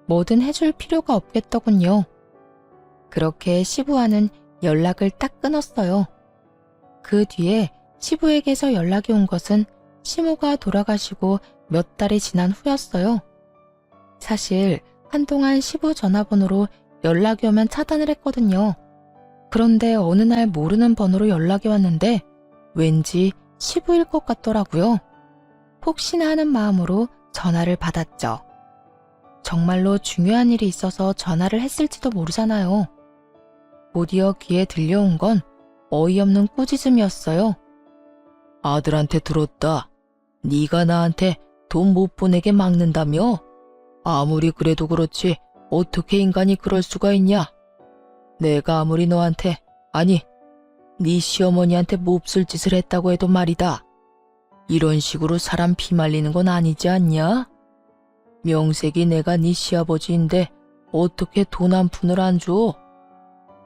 뭐든 해줄 필요가 없겠더군요. 그렇게 시부와는 연락을 딱 끊었어요. 그 뒤에 시부에게서 연락이 온 것은 시모가 돌아가시고 몇 달이 지난 후였어요. 사실 한동안 시부 전화번호로 연락이 오면 차단을 했거든요. 그런데 어느 날 모르는 번호로 연락이 왔는데 왠지 시부일 것 같더라고요. 혹시나 하는 마음으로 전화를 받았죠. 정말로 중요한 일이 있어서 전화를 했을지도 모르잖아요. 곧이어 귀에 들려온 건 어이없는 꾸짖음이었어요. 아들한테 들었다. 네가 나한테 돈 못 보내게 막는다며? 아무리 그래도 그렇지 어떻게 인간이 그럴 수가 있냐? 내가 아무리 너한테, 아니 네 시어머니한테 몹쓸 짓을 했다고 해도 말이다. 이런 식으로 사람 피말리는 건 아니지 않냐? 명색이 내가 네 시아버지인데 어떻게 돈 한 푼을 안 줘?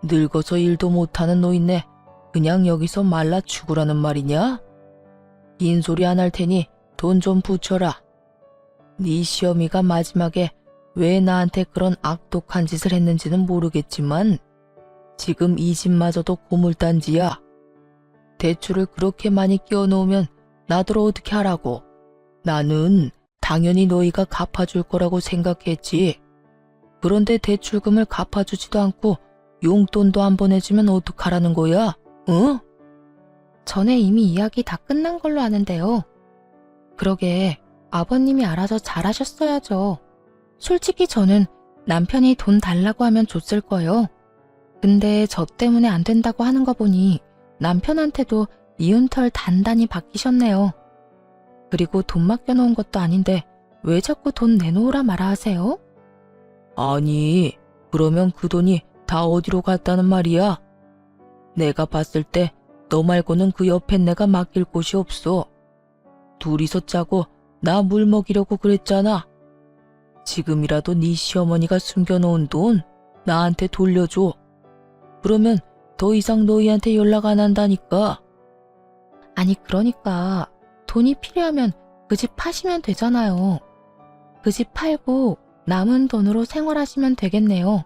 늙어서 일도 못하는 노인네 그냥 여기서 말라 죽으라는 말이냐? 긴 소리 안 할 테니 돈 좀 붙여라. 네 시어미가 마지막에 왜 나한테 그런 악독한 짓을 했는지는 모르겠지만 지금 이 집마저도 고물단지야. 대출을 그렇게 많이 끼워놓으면 나더러 어떻게 하라고. 나는 당연히 너희가 갚아줄 거라고 생각했지. 그런데 대출금을 갚아주지도 않고 용돈도 안 보내주면 어떡하라는 거야? 응? 전에 이미 이야기 다 끝난 걸로 아는데요. 그러게 아버님이 알아서 잘하셨어야죠. 솔직히 저는 남편이 돈 달라고 하면 줬을 거예요. 근데 저 때문에 안 된다고 하는 거 보니 남편한테도 미운 털 단단히 박히셨네요. 그리고 돈 맡겨놓은 것도 아닌데 왜 자꾸 돈 내놓으라 말아 하세요? 아니, 그러면 그 돈이 다 어디로 갔다는 말이야? 내가 봤을 때 너 말고는 그 옆엔 내가 맡길 곳이 없어. 둘이서 짜고 나 물 먹이려고 그랬잖아. 지금이라도 네 시어머니가 숨겨놓은 돈 나한테 돌려줘. 그러면 더 이상 너희한테 연락 안 한다니까. 아니 그러니까 돈이 필요하면 그 집 파시면 되잖아요. 그 집 팔고 남은 돈으로 생활하시면 되겠네요.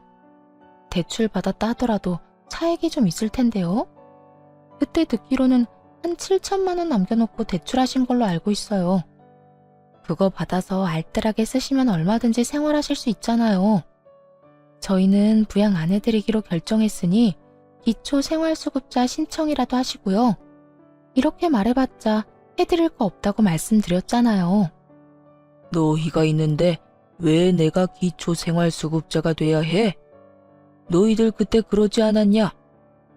대출 받았다 하더라도 차액이 좀 있을 텐데요. 그때 듣기로는 한 7천만 원 남겨놓고 대출하신 걸로 알고 있어요. 그거 받아서 알뜰하게 쓰시면 얼마든지 생활하실 수 있잖아요. 저희는 부양 안 해드리기로 결정했으니 기초생활수급자 신청이라도 하시고요. 이렇게 말해봤자 해드릴 거 없다고 말씀드렸잖아요. 너희가 있는데 왜 내가 기초생활수급자가 돼야 해? 너희들 그때 그러지 않았냐?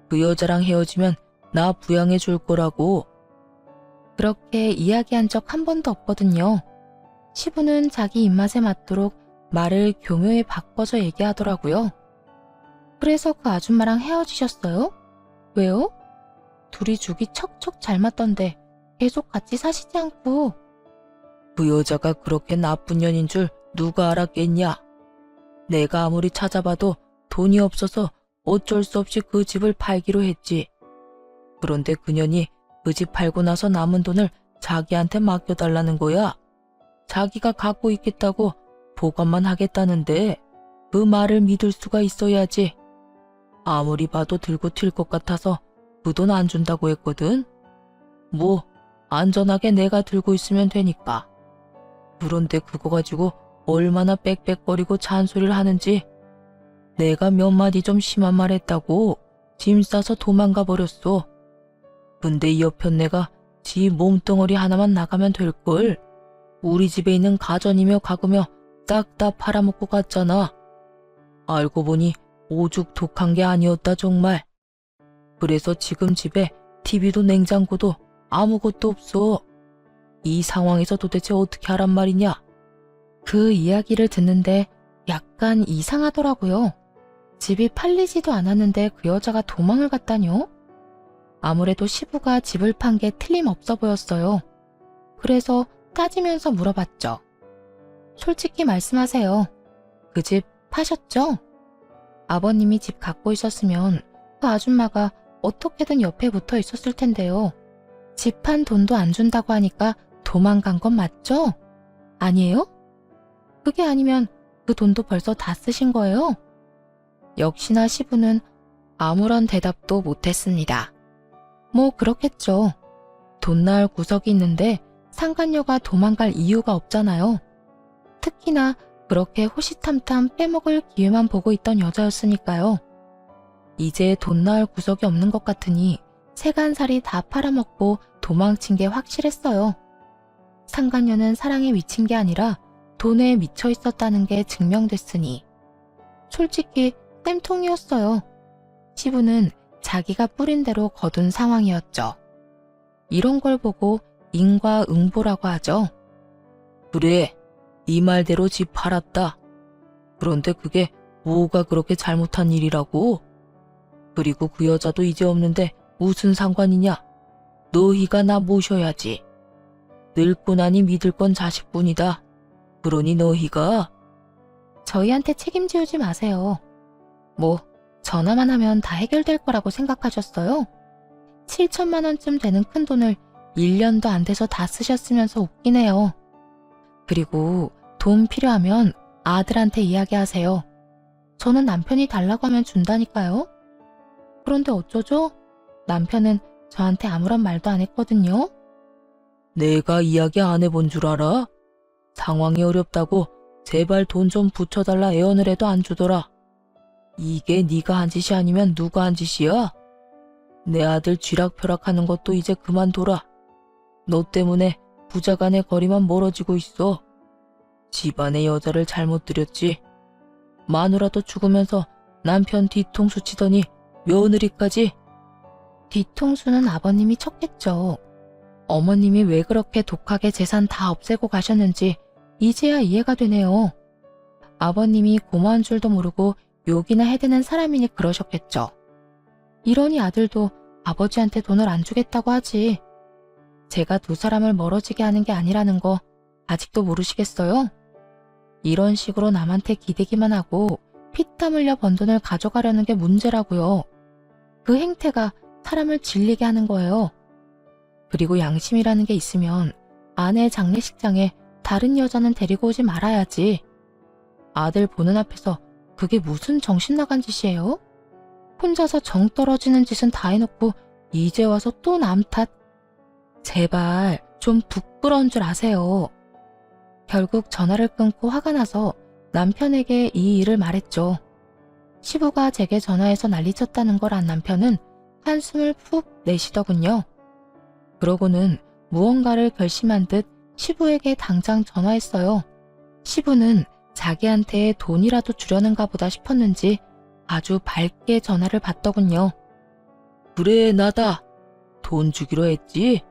그 여자랑 헤어지면 나 부양해 줄 거라고. 그렇게 이야기한 적 한 번도 없거든요. 시부는 자기 입맛에 맞도록 말을 교묘히 바꿔서 얘기하더라고요. 그래서 그 아줌마랑 헤어지셨어요? 왜요? 둘이 죽이 척척 잘 맞던데 계속 같이 사시지 않고. 그 여자가 그렇게 나쁜 년인 줄 누가 알았겠냐? 내가 아무리 찾아봐도 돈이 없어서 어쩔 수 없이 그 집을 팔기로 했지. 그런데 그년이 그 집 팔고 나서 남은 돈을 자기한테 맡겨달라는 거야. 자기가 갖고 있겠다고 보관만 하겠다는데 그 말을 믿을 수가 있어야지. 아무리 봐도 들고 튈 것 같아서 그 돈 안 준다고 했거든. 뭐 안전하게 내가 들고 있으면 되니까. 그런데 그거 가지고 얼마나 빽빽거리고 잔소리를 하는지. 내가 몇 마디 좀 심한 말 했다고 짐 싸서 도망가 버렸어. 근데 이 여편네가 지 몸뚱어리 하나만 나가면 될걸. 우리 집에 있는 가전이며 가구며 싹 다 팔아먹고 갔잖아. 알고 보니 오죽 독한 게 아니었다 정말. 그래서 지금 집에 TV도 냉장고도 아무것도 없어. 이 상황에서 도대체 어떻게 하란 말이냐? 그 이야기를 듣는데 약간 이상하더라고요. 집이 팔리지도 않았는데 그 여자가 도망을 갔다뇨? 아무래도 시부가 집을 판 게 틀림없어 보였어요. 그래서 따지면서 물어봤죠. 솔직히 말씀하세요. 그 집 파셨죠? 아버님이 집 갖고 있었으면 그 아줌마가 어떻게든 옆에 붙어 있었을 텐데요. 집 판 돈도 안 준다고 하니까 도망간 건 맞죠? 아니에요? 그게 아니면 그 돈도 벌써 다 쓰신 거예요? 역시나 시부는 아무런 대답도 못했습니다. 뭐 그렇겠죠. 돈 나을 구석이 있는데 상간녀가 도망갈 이유가 없잖아요. 특히나 그렇게 호시탐탐 빼먹을 기회만 보고 있던 여자였으니까요. 이제 돈 나을 구석이 없는 것 같으니 세간살이 다 팔아먹고 도망친 게 확실했어요. 상간녀는 사랑에 미친 게 아니라 돈에 미쳐 있었다는 게 증명됐으니. 솔직히 땜통이었어요. 시부는 자기가 뿌린 대로 거둔 상황이었죠. 이런 걸 보고 인과응보라고 하죠. 그래, 이 말대로 집 팔았다. 그런데 그게 뭐가 그렇게 잘못한 일이라고? 그리고 그 여자도 이제 없는데 무슨 상관이냐? 너희가 나 모셔야지. 늙고 나니 믿을 건 자식뿐이다. 그러니 너희가. 저희한테 책임지우지 마세요. 뭐 전화만 하면 다 해결될 거라고 생각하셨어요? 7천만 원쯤 되는 큰 돈을 1년도 안 돼서 다 쓰셨으면서 웃기네요. 그리고 돈 필요하면 아들한테 이야기하세요. 저는 남편이 달라고 하면 준다니까요. 그런데 어쩌죠? 남편은 저한테 아무런 말도 안 했거든요. 내가 이야기 안 해본 줄 알아? 상황이 어렵다고 제발 돈 좀 붙여달라 애원을 해도 안 주더라. 이게 네가 한 짓이 아니면 누가 한 짓이야? 내 아들 쥐락펴락하는 것도 이제 그만둬라. 너 때문에 부자간의 거리만 멀어지고 있어. 집안의 여자를 잘못 들였지. 마누라도 죽으면서 남편 뒤통수 치더니 며느리까지. 뒤통수는 아버님이 쳤겠죠. 어머님이 왜 그렇게 독하게 재산 다 없애고 가셨는지 이제야 이해가 되네요. 아버님이 고마운 줄도 모르고 욕이나 해대는 사람이니 그러셨겠죠. 이러니 아들도 아버지한테 돈을 안 주겠다고 하지. 제가 두 사람을 멀어지게 하는 게 아니라는 거 아직도 모르시겠어요? 이런 식으로 남한테 기대기만 하고 피땀 흘려 번 돈을 가져가려는 게 문제라고요. 그 행태가 사람을 질리게 하는 거예요. 그리고 양심이라는 게 있으면 아내 장례식장에 다른 여자는 데리고 오지 말아야지. 아들 보는 앞에서 그게 무슨 정신 나간 짓이에요? 혼자서 정 떨어지는 짓은 다 해놓고 이제 와서 또 남 탓. 제발 좀 부끄러운 줄 아세요. 결국 전화를 끊고 화가 나서 남편에게 이 일을 말했죠. 시부가 제게 전화해서 난리쳤다는 걸 안 남편은 한숨을 푹 내쉬더군요. 그러고는 무언가를 결심한 듯 시부에게 당장 전화했어요. 시부는 자기한테 돈이라도 주려는가 보다 싶었는지 아주 밝게 전화를 받더군요. 그래, 나다. 돈 주기로 했지?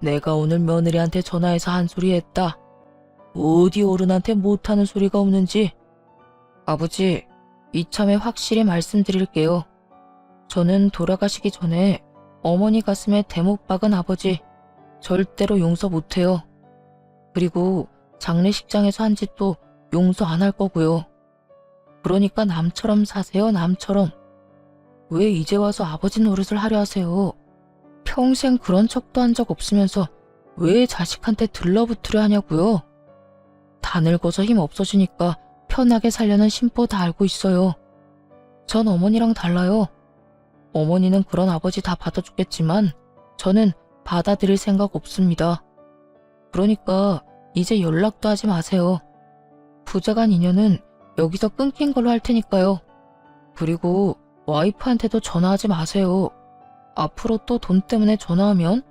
내가 오늘 며느리한테 전화해서 한 소리 했다. 어디 어른한테 못하는 소리가 없는지. 아버지, 이참에 확실히 말씀드릴게요. 저는 돌아가시기 전에 어머니 가슴에 대못 박은 아버지 절대로 용서 못해요. 그리고 장례식장에서 한 짓도 용서 안 할 거고요. 그러니까 남처럼 사세요, 남처럼. 왜 이제 와서 아버지 노릇을 하려 하세요? 평생 그런 척도 한 적 없으면서 왜 자식한테 들러붙으려 하냐고요? 다 늙어서 힘 없어지니까 편하게 살려는 심보 다 알고 있어요. 전 어머니랑 달라요. 어머니는 그런 아버지 다 받아주겠지만 저는 받아들일 생각 없습니다. 그러니까 이제 연락도 하지 마세요. 부자간 인연은 여기서 끊긴 걸로 할 테니까요. 그리고 와이프한테도 전화하지 마세요. 앞으로 또 돈 때문에 전화하면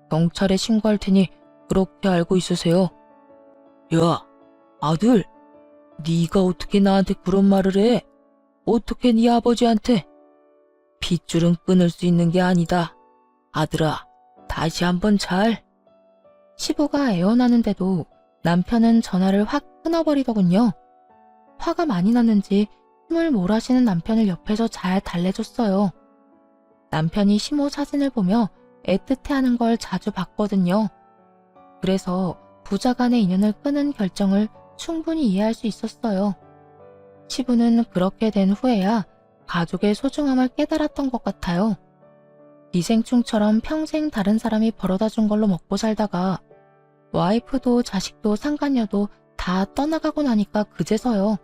경찰에 신고할 테니 그렇게 알고 있으세요. 야, 아들, 네가 어떻게 나한테 그런 말을 해? 어떻게 네 아버지한테? 빗줄은 끊을 수 있는 게 아니다. 아들아, 다시 한번 잘. 시부가 애원하는데도 남편은 전화를 확 끊어버리더군요. 화가 많이 났는지 힘을 몰아쉬는 남편을 옆에서 잘 달래줬어요. 남편이 시모 사진을 보며 애틋해하는 걸 자주 봤거든요. 그래서 부자 간의 인연을 끊은 결정을 충분히 이해할 수 있었어요. 시부는 그렇게 된 후에야 가족의 소중함을 깨달았던 것 같아요. 기생충처럼 평생 다른 사람이 벌어다 준 걸로 먹고 살다가 와이프도 자식도 상간녀도 다 떠나가고 나니까 그제서요.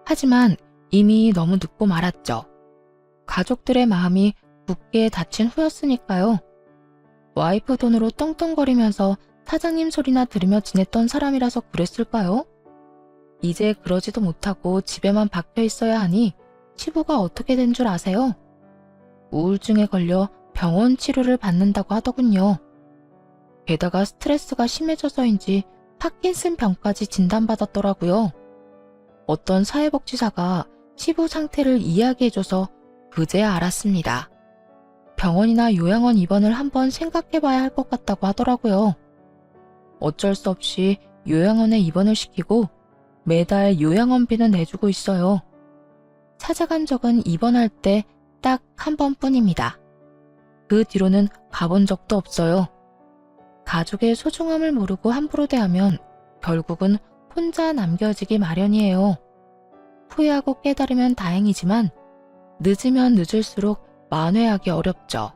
하지만 이미 너무 늦고 말았죠. 가족들의 마음이 굳게 닫힌 후였으니까요. 와이프 돈으로 떵떵거리면서 사장님 소리나 들으며 지냈던 사람이라서 그랬을까요? 이제 그러지도 못하고 집에만 박혀 있어야 하니 시부가 어떻게 된 줄 아세요? 우울증에 걸려 병원 치료를 받는다고 하더군요. 게다가 스트레스가 심해져서인지 파킨슨 병까지 진단받았더라고요. 어떤 사회복지사가 시부 상태를 이야기해줘서 그제야 알았습니다. 병원이나 요양원 입원을 한번 생각해봐야 할 것 같다고 하더라고요. 어쩔 수 없이 요양원에 입원을 시키고 매달 요양원비는 내주고 있어요. 찾아간 적은 입원할 때 딱 한 번뿐입니다. 그 뒤로는 가본 적도 없어요. 가족의 소중함을 모르고 함부로 대하면 결국은 혼자 남겨지기 마련이에요. 후회하고 깨달으면 다행이지만 늦으면 늦을수록 만회하기 어렵죠.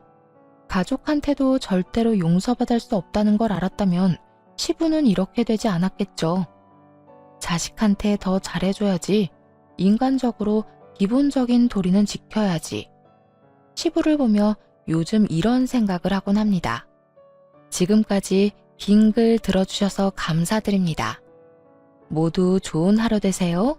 가족한테도 절대로 용서받을 수 없다는 걸 알았다면 시부는 이렇게 되지 않았겠죠. 자식한테 더 잘해줘야지. 인간적으로 기본적인 도리는 지켜야지. 시부를 보며 요즘 이런 생각을 하곤 합니다. 지금까지 긴 글 들어주셔서 감사드립니다. 모두 좋은 하루 되세요.